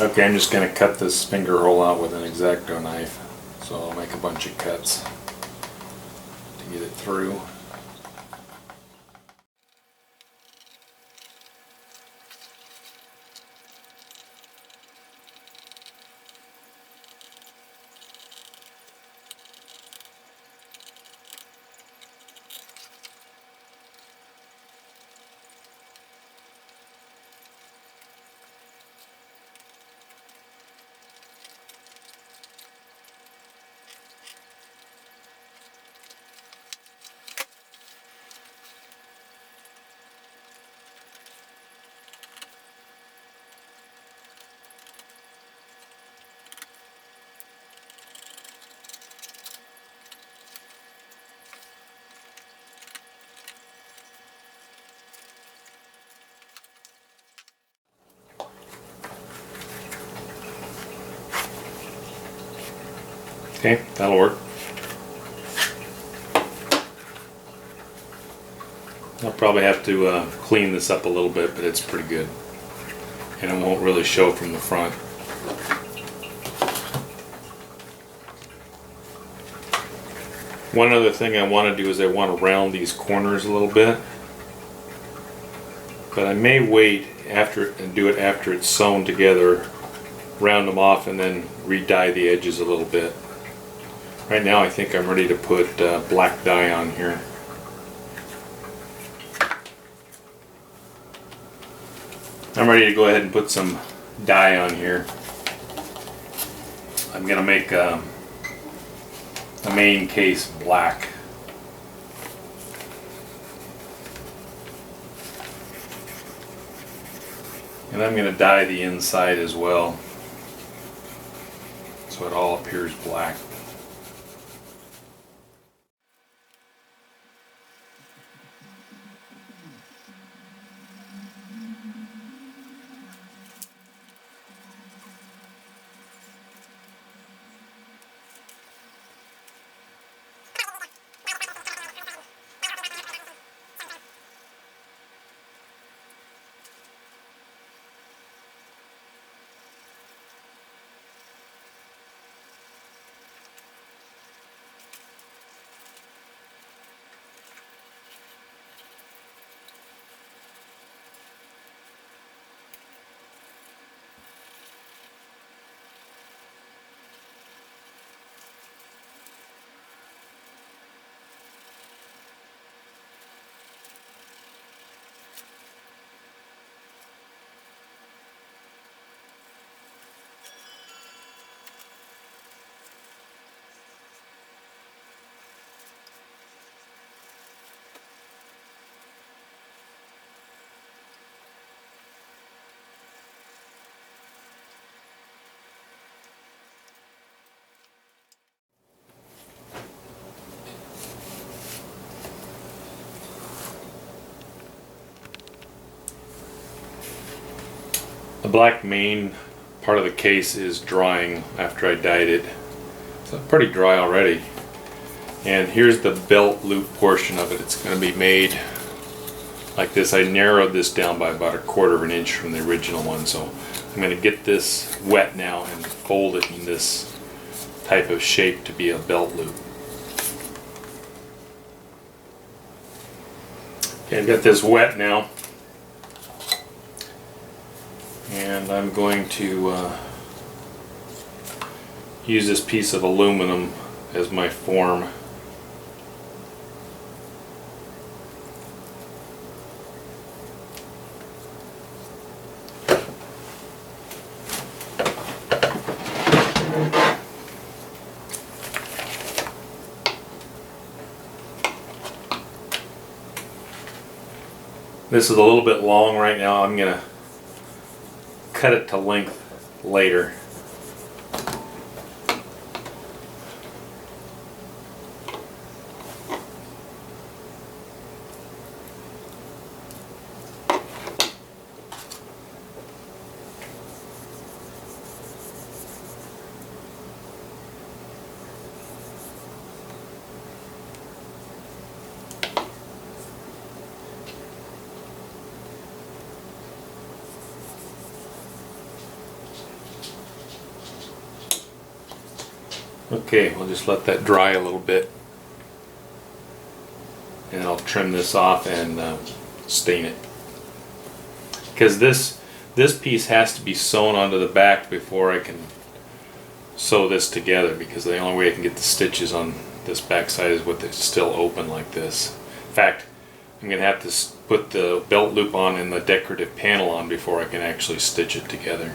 Okay, I'm just going to cut this finger hole out with an X-Acto knife. So I'll make a bunch of cuts to get it through. Okay, that'll work. I'll probably have to clean this up a little bit, but it's pretty good. And it won't really show from the front. One other thing I want to do is I want to round these corners a little bit. But I may wait after and do it after it's sewn together, round them off, and then re-dye the edges a little bit. Right now I think I'm ready to put black dye on here. I'm ready to go ahead and put some dye on here. I'm going to make the main case black. And I'm going to dye the inside as well, so it all appears black. The black main part of the case is drying after I dyed it. It's pretty dry already. And here's the belt loop portion of it. It's going to be made like this. I narrowed this down by about 1/4 of an inch from the original one. So I'm going to get this wet now and fold it in this type of shape to be a belt loop. Okay, I've got this wet now. And I'm going to use this piece of aluminum as my form. This is a little bit long right now. I'm going to cut it to length later. Okay, we'll just let that dry a little bit, and I'll trim this off and stain it, because this piece has to be sewn onto the back before I can sew this together, because the only way I can get the stitches on this back side is with it still open like this. In fact, I'm going to have to put the belt loop on and the decorative panel on before I can actually stitch it together.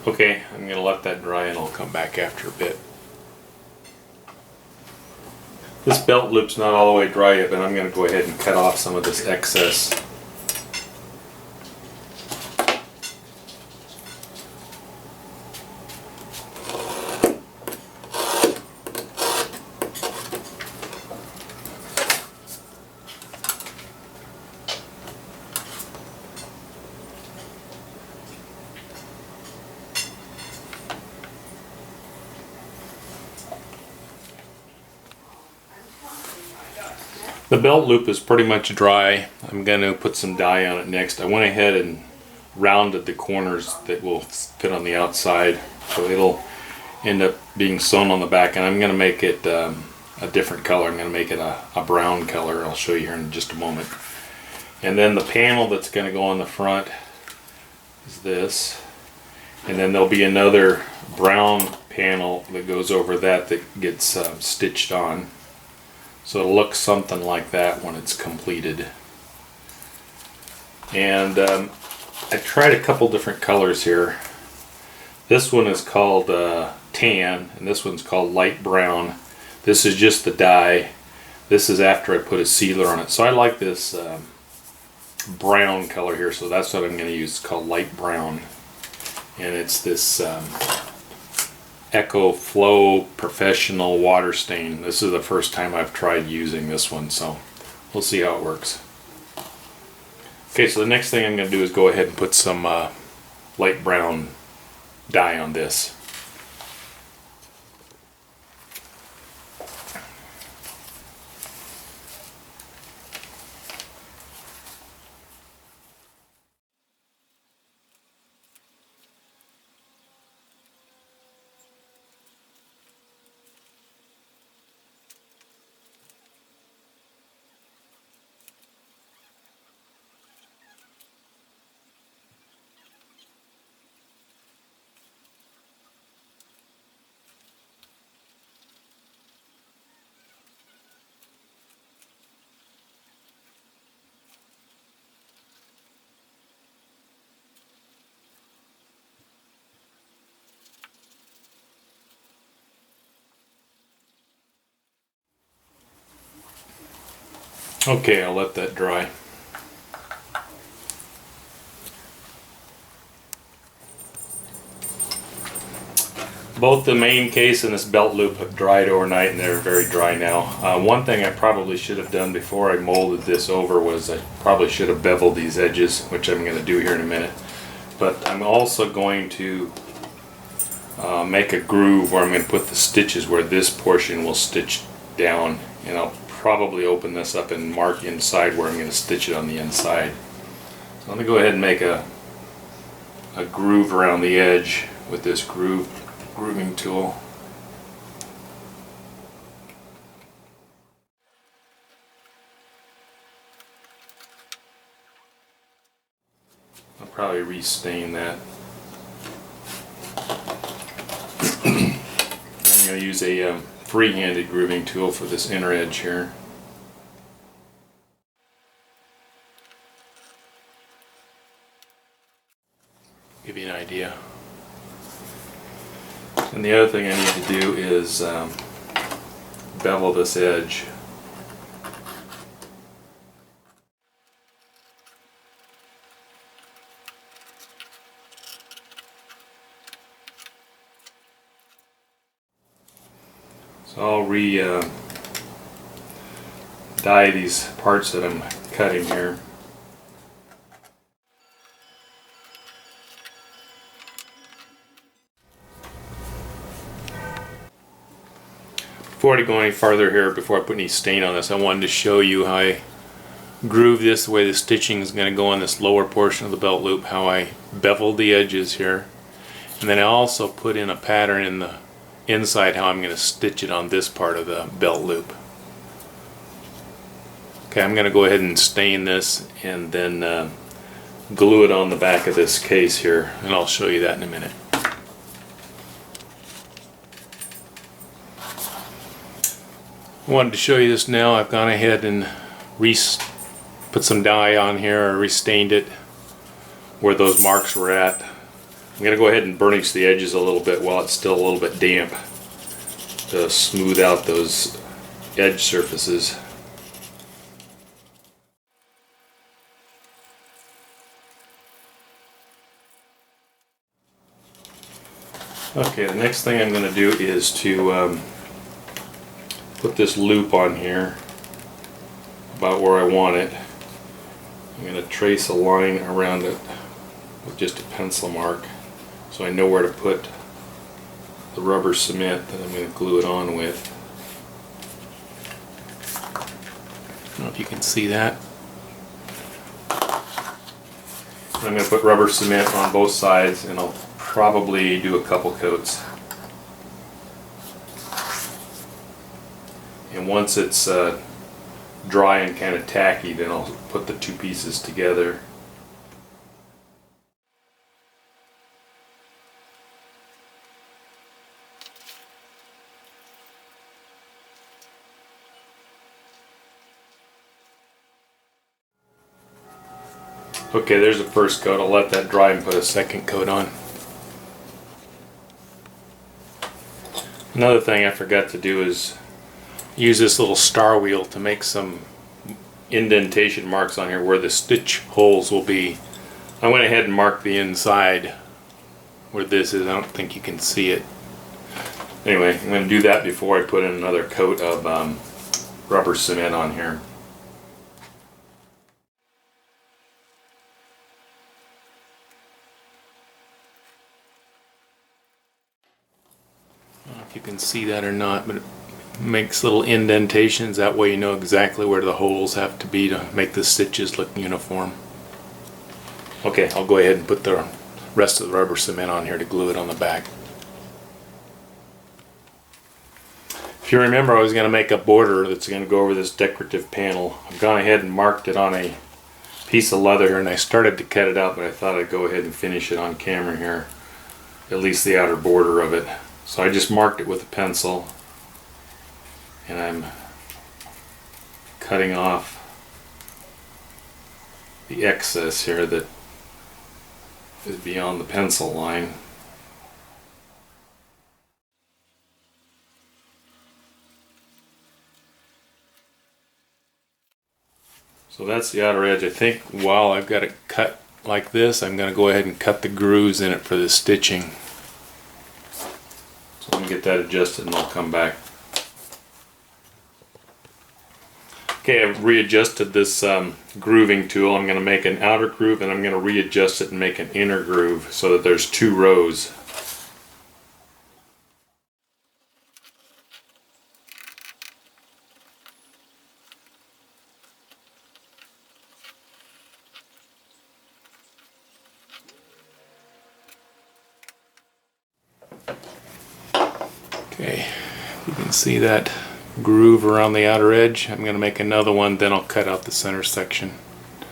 Okay, I'm going to let that dry and I'll come back after a bit. This belt loop's not all the way dry yet, but I'm going to go ahead and cut off some of this excess. The belt loop is pretty much dry. I'm going to put some dye on it next. I went ahead and rounded the corners that will fit on the outside, so it'll end up being sewn on the back, and I'm going to make it a different color. I'm going to make it a brown color. I'll show you here in just a moment. And then the panel that's going to go on the front is this, and then there'll be another brown panel that goes over that gets stitched on. So it'll look something like that when it's completed. And I tried a couple different colors here. This one is called tan, and this one's called light brown. This is just the dye. This is after I put a sealer on it. So I like this brown color here, so that's what I'm going to use. It's called light brown. And it's this Eco Flow Professional Water Stain. This is the first time I've tried using this one, so we'll see how it works. Okay, so the next thing I'm going to do is go ahead and put some light brown dye on this. Okay, I'll let that dry. Both the main case and this belt loop have dried overnight, and they're very dry now. One thing I probably should have done before I molded this over was I probably should have beveled these edges, which I'm going to do here in a minute. But I'm also going to make a groove where I'm going to put the stitches where this portion will stitch down, and I'll probably open this up and mark inside where I'm going to stitch it on the inside. So I'm going to go ahead and make a groove around the edge with this grooving tool. I'll probably restain that. I'm going to use a free-handed grooving tool for this inner edge here. Give you an idea. And the other thing I need to do is bevel this edge. So I'll dye these parts that I'm cutting here. Before I go any farther here, before I put any stain on this, I wanted to show you how I groove this, the way the stitching is going to go on this lower portion of the belt loop, how I beveled the edges here. And then I also put in a pattern in the inside how I'm going to stitch it on this part of the belt loop. Okay, I'm going to go ahead and stain this and then glue it on the back of this case here, and I'll show you that in a minute. I wanted to show you this now. I've gone ahead and put some dye on here, or restained it where those marks were at. I'm going to go ahead and burnish the edges a little bit while it's still a little bit damp to smooth out those edge surfaces. Okay, the next thing I'm going to do is to put this loop on here about where I want it. I'm going to trace a line around it with just a pencil mark so I know where to put the rubber cement that I'm going to glue it on with. I don't know if you can see that. I'm going to put rubber cement on both sides, and I'll probably do a couple coats. And once it's dry and kind of tacky, then I'll put the two pieces together. Okay, there's the first coat. I'll let that dry and put a second coat on. Another thing I forgot to do is use this little star wheel to make some indentation marks on here where the stitch holes will be. I went ahead and marked the inside where this is. I don't think you can see it. Anyway, I'm going to do that before I put in another coat of rubber cement on here. I don't know if you can see that or not, but it makes little indentations. That way you know exactly where the holes have to be to make the stitches look uniform. Okay, I'll go ahead and put the rest of the rubber cement on here to glue it on the back. If you remember, I was going to make a border that's going to go over this decorative panel. I've gone ahead and marked it on a piece of leather here, and I started to cut it out, but I thought I'd go ahead and finish it on camera here, at least the outer border of it. So I just marked it with a pencil, and I'm cutting off the excess here that is beyond the pencil line. So that's the outer edge. I think while I've got it cut like this, I'm going to go ahead and cut the grooves in it for the stitching. So let me get that adjusted and I'll come back. Okay, I've readjusted this grooving tool. I'm going to make an outer groove and I'm going to readjust it and make an inner groove so that there's two rows. Okay, you can see that groove around the outer edge. I'm going to make another one, then I'll cut out the center section.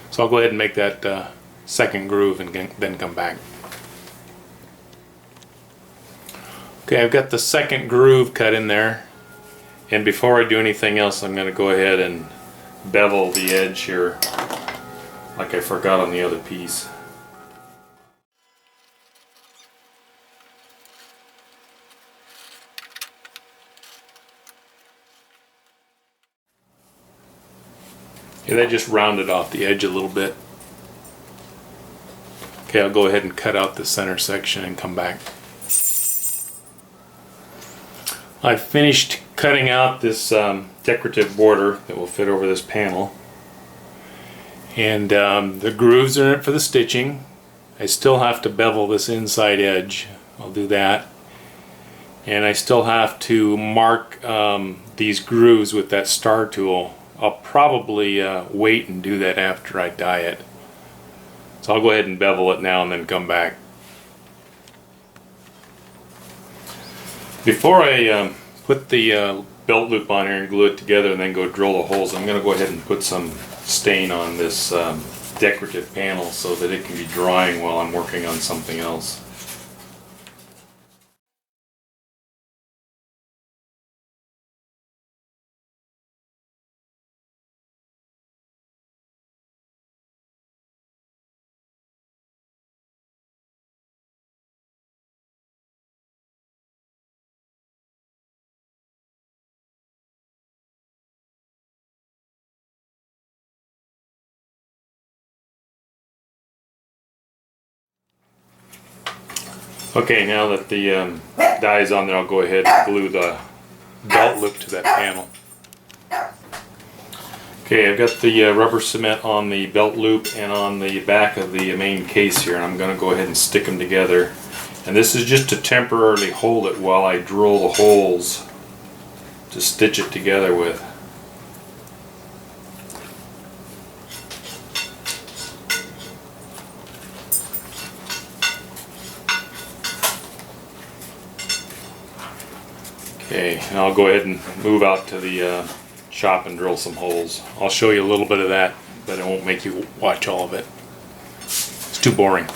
So I'll go ahead and make that second groove and then come back. Okay, I've got the second groove cut in there, and before I do anything else, I'm going to go ahead and bevel the edge here like I forgot on the other piece. Yeah, that just rounded off the edge a little bit. Okay, I'll go ahead and cut out the center section and come back. I've finished cutting out this decorative border that will fit over this panel. And the grooves are in it for the stitching. I still have to bevel this inside edge. I'll do that. And I still have to mark these grooves with that star tool. I'll probably wait and do that after I dye it. So I'll go ahead and bevel it now and then come back. Before I put the belt loop on here and glue it together and then go drill the holes, I'm going to go ahead and put some stain on this decorative panel so that it can be drying while I'm working on something else. Okay, now that the dye is on there, I'll go ahead and glue the belt loop to that panel. Okay, I've got the rubber cement on the belt loop and on the back of the main case here, and I'm going to go ahead and stick them together. And this is just to temporarily hold it while I drill the holes to stitch it together with. Okay, and I'll go ahead and move out to the shop and drill some holes. I'll show you a little bit of that, but I won't make you watch all of it. It's too boring.